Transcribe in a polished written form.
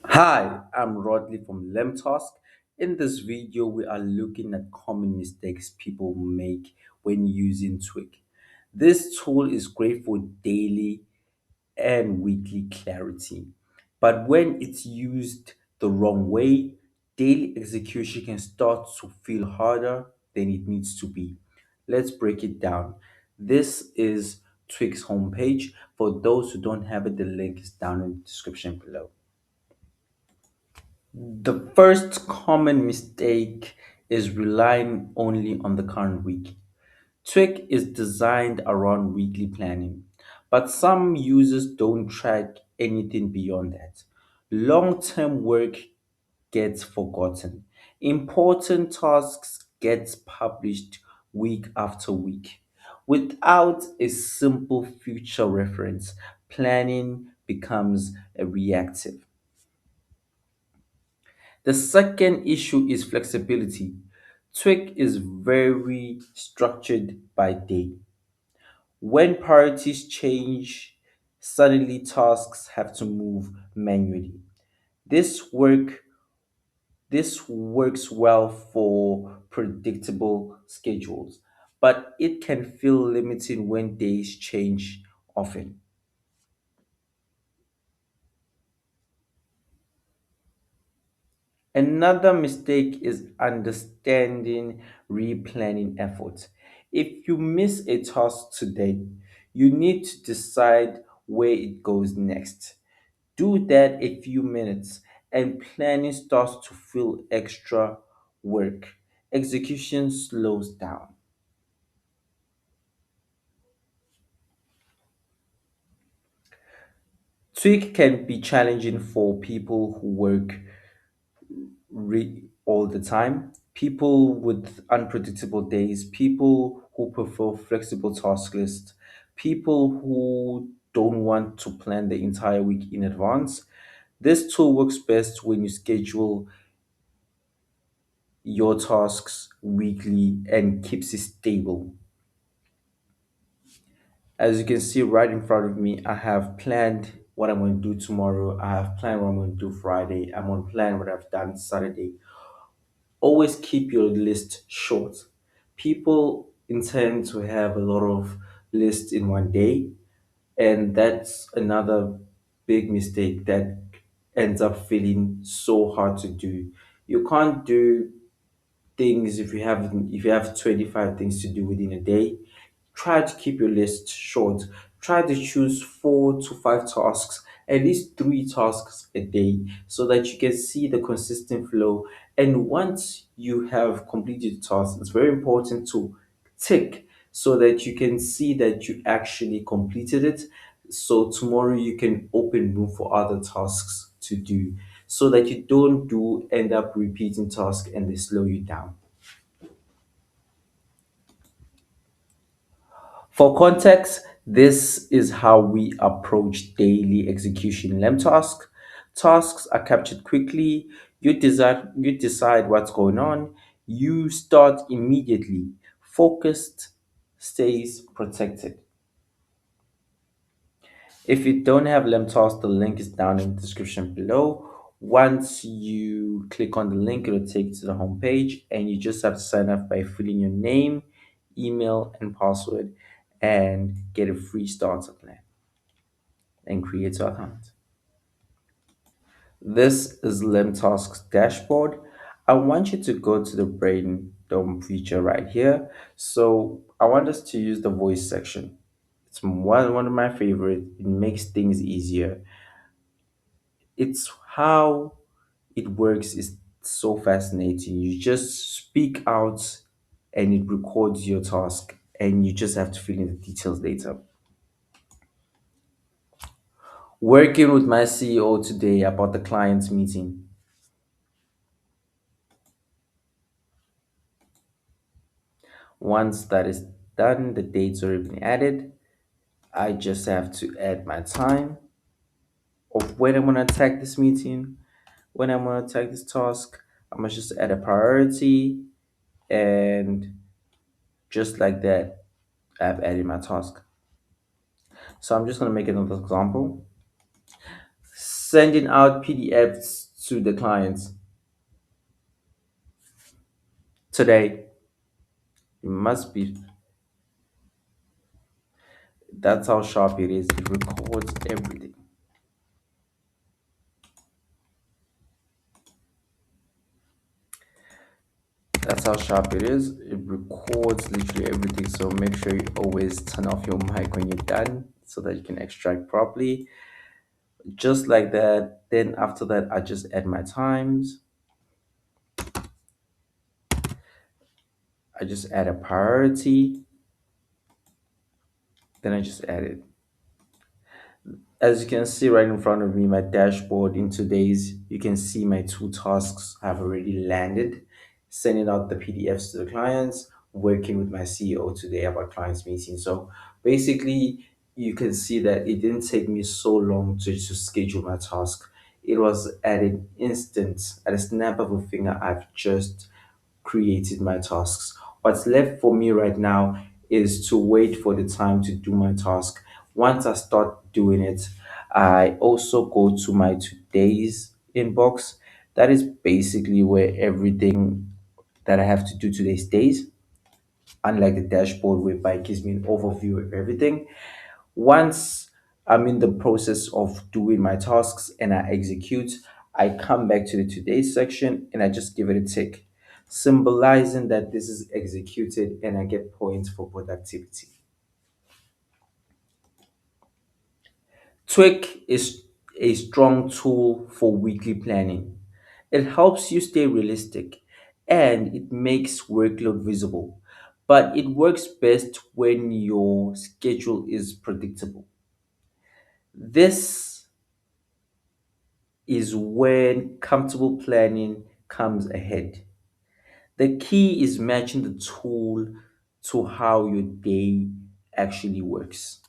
Hi, I'm Rodley from LemTask. In this video, we are looking at common mistakes people make when using Tweek. This tool is great for daily and weekly clarity, but when it's used the wrong way, daily execution can start to feel harder than it needs to be. Let's break it down. This is Tweek's homepage. For those who don't have it, the link is down in the description below. The first common mistake is relying only on the current week. Tweak is designed around weekly planning, but some users don't track anything beyond that. Long term work gets forgotten. Important tasks get published week after week. Without a simple future reference, planning becomes a reactive. The second issue is flexibility. Tweak is very structured by day. When priorities change, suddenly tasks have to move manually. This work this works well for predictable schedules, but it can feel limiting when days change often. Another mistake is understanding replanning efforts. If you miss a task today, you need to decide where it goes next. Do that a few minutes, and planning starts to feel extra work. Execution slows down. Tweak can be challenging for people who work all the time. People with unpredictable days, people who prefer flexible task lists, people who don't want to plan the entire week in advance. This tool works best when you schedule your tasks weekly and keeps it stable. As you can see right in front of me, I have planned what I'm going to do tomorrow. I have planned what I'm going to do Friday. I'm going to plan what I've done Saturday. Always keep your list short. People intend to have a lot of lists in one day, and that's another big mistake that ends up feeling so hard to do. You can't do things if you have 25 things to do within a day. Try to keep your list short. Try to choose 4 to 5 tasks, at least 3 tasks a day, so that you can see the consistent flow. And once you have completed the task, it's very important to tick so that you can see that you actually completed it. So tomorrow you can open room for other tasks to do so that you don't do end up repeating tasks and they slow you down. For context, this is how we approach daily execution LemTask. Tasks are captured quickly. You decide what's going on. You start immediately. Focused stays protected. If you don't have LemTask, the link is down in the description below. Once you click on the link, it'll take you to the home page, and you just have to sign up by filling your name, email, and password and get a free starter plan and create your account. This is LemTask's dashboard. I want you to go to the brain dome feature right here. So I want us to use the voice section. It's one of my favorite. It makes things easier. It's how it works is so fascinating. You just speak out and it records your task and you just have to fill in the details later. Working with my CEO today about the client's meeting. Once that is done, the dates are been added. I just have to add my time of when I'm gonna attack this meeting, when I'm gonna attack this task. I'm gonna just add a priority and just like that, I've added my task. So I'm just gonna make another example. Sending out PDFs to the clients today. It must be. That's how sharp it is. It records everything. That's how sharp it is. It records literally everything. So make sure you always turn off your mic when you're done so that you can extract properly. Just like that. Then after that, I just add my times. I just add a priority. Then I just add it. As you can see right in front of me, my dashboard in today's, you can see my two tasks have already landed. Sending out the PDFs to the clients, working with my CEO today about clients meeting. So basically, you can see that it didn't take me so long to schedule my task. It was at an instant, at a snap of a finger, I've just created my tasks. What's left for me right now is to wait for the time to do my task. Once I start doing it, I also go to my today's inbox. That is basically where everything that I have to do today stays, unlike the dashboard whereby it gives me an overview of everything. Once I'm in the process of doing my tasks and I execute, I come back to the today section and I just give it a tick, symbolizing that this is executed and I get points for productivity. Tweak is a strong tool for weekly planning. It helps you stay realistic and it makes workload visible, but it works best when your schedule is predictable. This is when comfortable planning comes ahead. The key is matching the tool to how your day actually works.